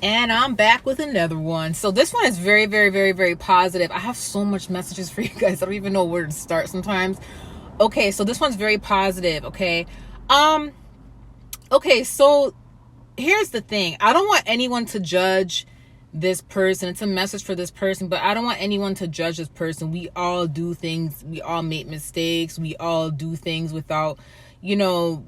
And I'm back with another one. So this one is very, very, very, very positive. I have so much messages for you guys. I don't even know where to start sometimes. Okay, so this one's very positive, okay? Um, okay, so here's the thing. I don't want anyone to judge this person. It's a message for this person, but I don't want anyone to judge this person. We all do things, we all make mistakes, we all do things without, you know,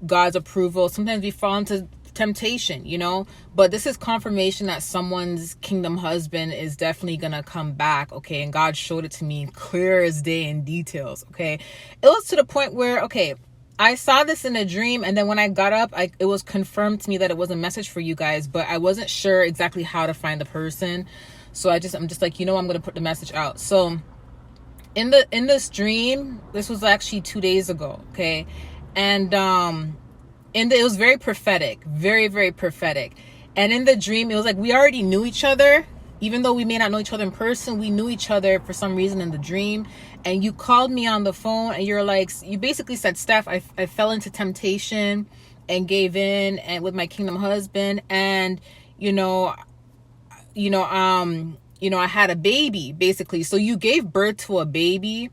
God's approval. Sometimes we fall into temptation, you know, but this is confirmation that someone's kingdom husband is definitely gonna come back, okay? And God showed it to me clear as day in details, okay? It was to the point where, okay, I saw this in a dream, and then when I got up, it was confirmed to me that it was a message for you guys, but I wasn't sure exactly how to find the person. So I'm just like, you know, I'm gonna put the message out. So in this dream, this was actually 2 days ago, okay? And it was very prophetic, very, very prophetic. And in the dream, it was like we already knew each other. Even though we may not know each other in person, we knew each other for some reason in the dream. And you called me on the phone, and you're like, you basically said, Steph, I fell into temptation and gave in and with my kingdom husband. And, I had a baby, basically. So you gave birth to a baby,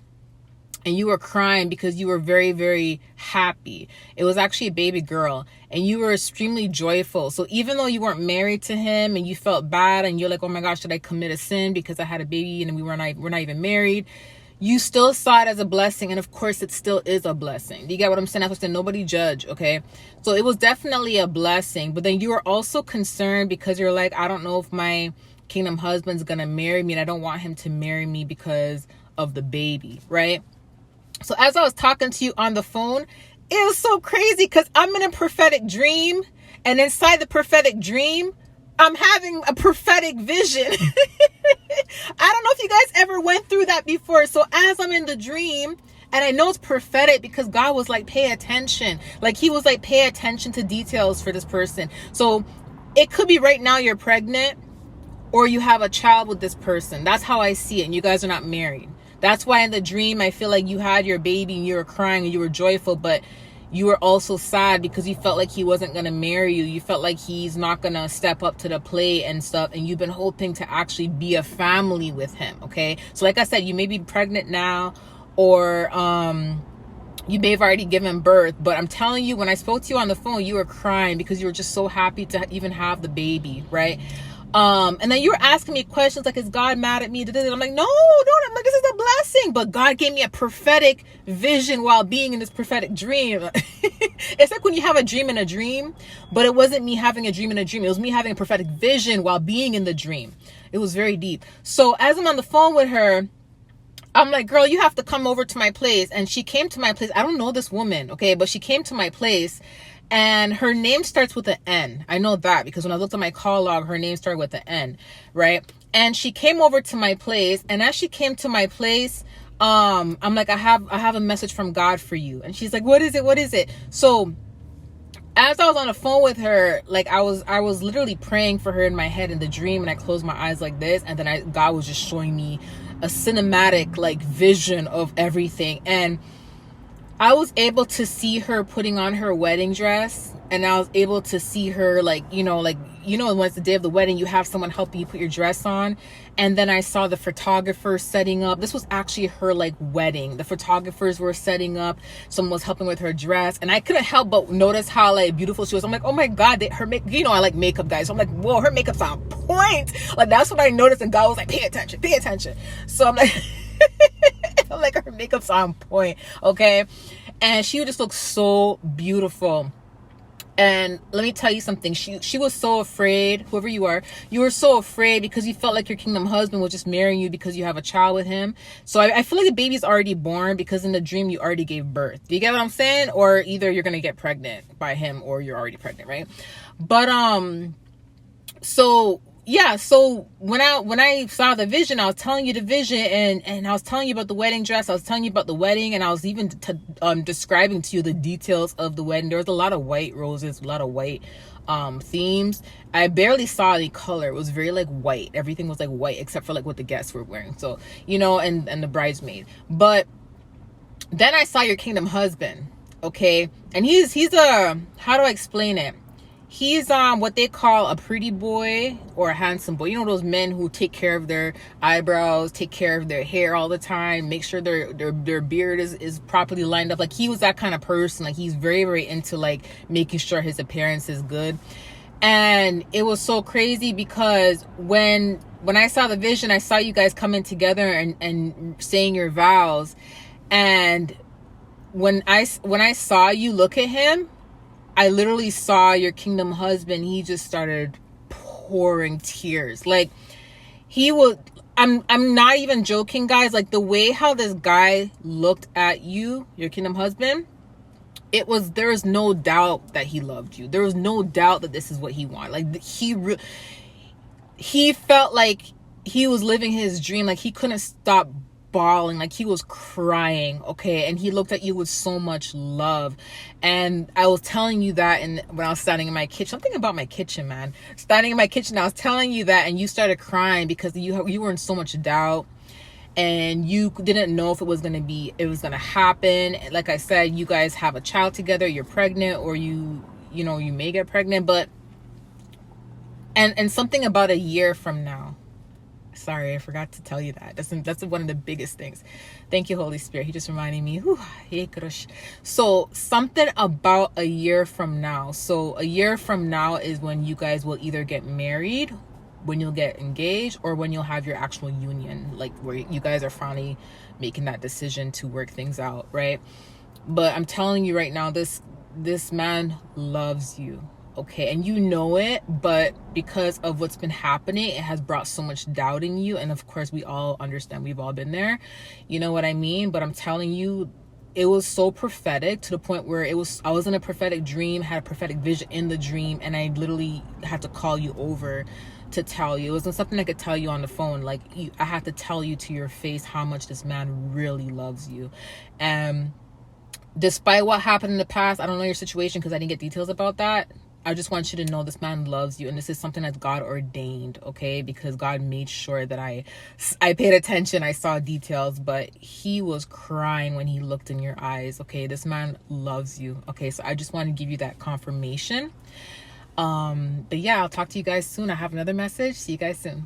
and you were crying because you were very, very happy. It was actually a baby girl, and you were extremely joyful. So even though you weren't married to him and you felt bad and you're like, oh my gosh, should I commit a sin because I had a baby and we're not even married, you still saw it as a blessing. And of course it still is a blessing. Do you get what I'm saying? That's what I'm saying. Nobody judge, okay? So it was definitely a blessing. But then you were also concerned because you're like, I don't know if my kingdom husband's gonna marry me, and I don't want him to marry me because of the baby, right? So as I was talking to you on the phone, it was so crazy because I'm in a prophetic dream, and inside the prophetic dream, I'm having a prophetic vision. I don't know if you guys ever went through that before. So as I'm in the dream, and I know it's prophetic because God was like, pay attention. Like he was like, pay attention to details for this person. So it could be right now you're pregnant, or you have a child with this person. That's how I see it. And you guys are not married. That's why in the dream, I feel like you had your baby and you were crying and you were joyful, but you were also sad because you felt like he wasn't going to marry you. You felt like he's not going to step up to the plate and stuff. And you've been hoping to actually be a family with him. Okay. So like I said, you may be pregnant now, or, you may have already given birth, but I'm telling you, when I spoke to you on the phone, you were crying because you were just so happy to even have the baby. Right. And then you were asking me questions like, is God mad at me? I'm like, no, I'm like, this is a blessing. But God gave me a prophetic vision while being in this prophetic dream. It's like when you have a dream in a dream, but it wasn't me having a dream in a dream. It was me having a prophetic vision while being in the dream. It was very deep. So as I'm on the phone with her, I'm like, girl, you have to come over to my place. And she came to my place. I don't know this woman, okay, but she came to my place. And her name starts with an N. I know that because when I looked at my call log, her name started with an N, right? And she came over to my place. And as she came to my place, I'm like, I have a message from God for you. And she's like, what is it? What is it? So as I was on the phone with her, like I was literally praying for her in my head in the dream, and I closed my eyes like this, and then God was just showing me a cinematic like vision of everything. And I was able to see her putting on her wedding dress, and I was able to see her when it's the day of the wedding, you have someone helping you put your dress on. And then I saw the photographer setting up. This was actually her like wedding. The photographers were setting up. Someone was helping with her dress, and I couldn't help but notice how like beautiful she was. I'm like, oh my God, I like makeup guys. So I'm like, whoa, her makeup's on point. Like that's what I noticed, and God was like, pay attention. So I'm like, I'm like, her makeup's on point, okay? And she just looked so beautiful. And let me tell you something. She was so afraid. Whoever you were so afraid because you felt like your kingdom husband was just marrying you because you have a child with him. So I feel like the baby's already born because in the dream you already gave birth. Do you get what I'm saying? Or either you're gonna get pregnant by him or you're already pregnant, right? But so yeah, so when I saw the vision, I was telling you the vision, and I was telling you about the wedding dress. I was telling you about the wedding, and I was even describing to you the details of the wedding. There was a lot of white roses, a lot of white themes. I barely saw any color. It was very like white. Everything was like white except for like what the guests were wearing. So, and the bridesmaid. But then I saw your kingdom husband, okay? And he's a, how do I explain it? He's what they call a pretty boy or a handsome boy. You know those men who take care of their eyebrows, take care of their hair all the time, make sure their beard is properly lined up. Like, he was that kind of person. Like, he's very, very into like making sure his appearance is good. And it was so crazy because when I saw the vision, I saw you guys coming together and saying your vows. And when I saw you look at him, I literally saw your kingdom husband. He just started pouring tears. Like, he was, I'm not even joking, guys. Like, the way how this guy looked at you, your kingdom husband, there was no doubt that he loved you. There was no doubt that this is what he wanted. Like, he felt like he was living his dream. Like, he couldn't stop bawling, like he was crying, okay? And he looked at you with so much love. And I was telling you that, and when I was standing in my kitchen, something about my kitchen, man, standing in my kitchen, I was telling you that, and you started crying because you were in so much doubt, and you didn't know if it was gonna happen. Like I said, you guys have a child together, you're pregnant, or you may get pregnant, but and something about a year from now. Sorry, I forgot to tell you that. That's one of the biggest things. Thank you, Holy Spirit. He just reminded me. So something about a year from now. So a year from now is when you guys will either get married, when you'll get engaged, or when you'll have your actual union, like where you guys are finally making that decision to work things out, right? But I'm telling you right now, this man loves you. Okay, and you know it, but because of what's been happening, it has brought so much doubt in you. And of course, we all understand, we've all been there, you know what I mean? But I'm telling you, it was so prophetic to the point where I was in a prophetic dream, had a prophetic vision in the dream, and I literally had to call you over to tell you. It wasn't something I could tell you on the phone. Like, I had to tell you to your face how much this man really loves you. And despite what happened in the past, I don't know your situation because I didn't get details about that. I just want you to know this man loves you, and this is something that God ordained, okay? Because God made sure that I paid attention, I saw details, but he was crying when he looked in your eyes, okay? This man loves you, okay? So I just want to give you that confirmation. But yeah, I'll talk to you guys soon. I have another message. See you guys soon.